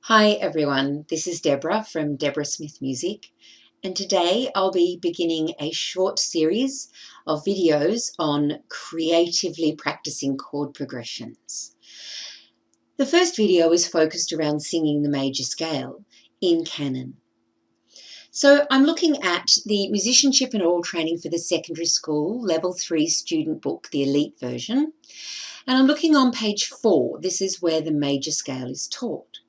Hi everyone, this is Deborah from Deborah Smith Music, and today I'll be beginning a short series of videos on creatively practicing chord progressions. The first video is focused around singing the major scale in canon. So I'm looking at the Musicianship and Oral Training for the Secondary School Level 3 student book, the Elite version, and I'm looking on page 4. This is where the major scale is taught.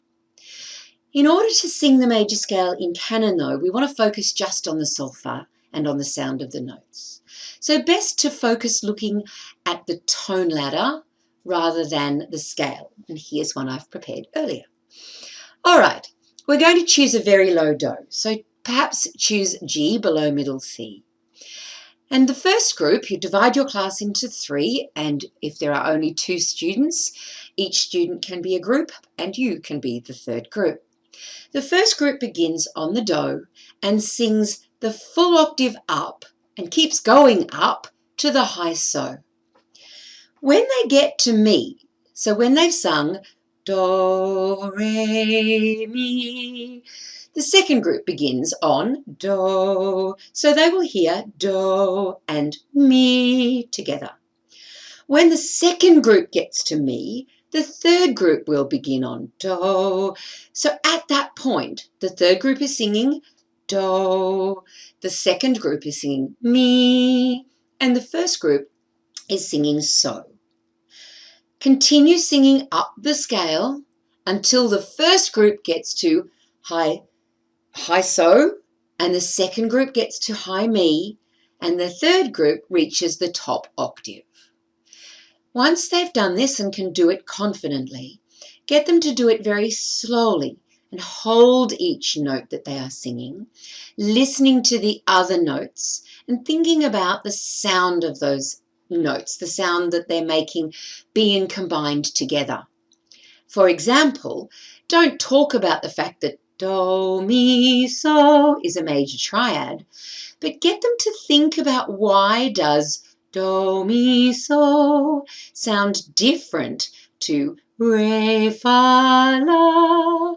In order to sing the major scale in canon, though, we want to focus just on the solfa and on the sound of the notes. So best to focus looking at the tone ladder rather than the scale. And here's one I've prepared earlier. All right, we're going to choose a very low do. So perhaps choose G below middle C. And the first group, you divide your class into 3, and if there are only 2 students, each student can be a group and you can be the third group. The first group begins on the do and sings the full octave up and keeps going up to the high so. When they get to mi, so when they've sung do, re, mi, the second group begins on do, so they will hear do and mi together. When the second group gets to mi, the third group will begin on do. So at that point, the third group is singing do, the second group is singing mi, and the first group is singing so. Continue singing up the scale until the first group gets to high so, and the second group gets to high mi, and the third group reaches the top octave. Once they've done this and can do it confidently, get them to do it very slowly and hold each note that they are singing, listening to the other notes and thinking about the sound of those notes, the sound that they're making being combined together. For example, don't talk about the fact that do, mi, so is a major triad, but get them to think about why does do, mi, so sound different to re, fa, la.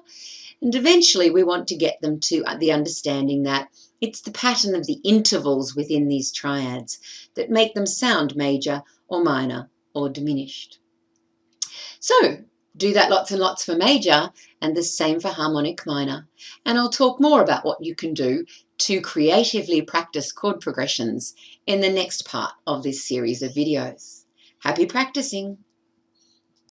And eventually we want to get them to the understanding that it's the pattern of the intervals within these triads that make them sound major or minor or diminished. So do that lots and lots for major and the same for harmonic minor. And I'll talk more about what you can do to creatively practice chord progressions in the next part of this series of videos. Happy practicing!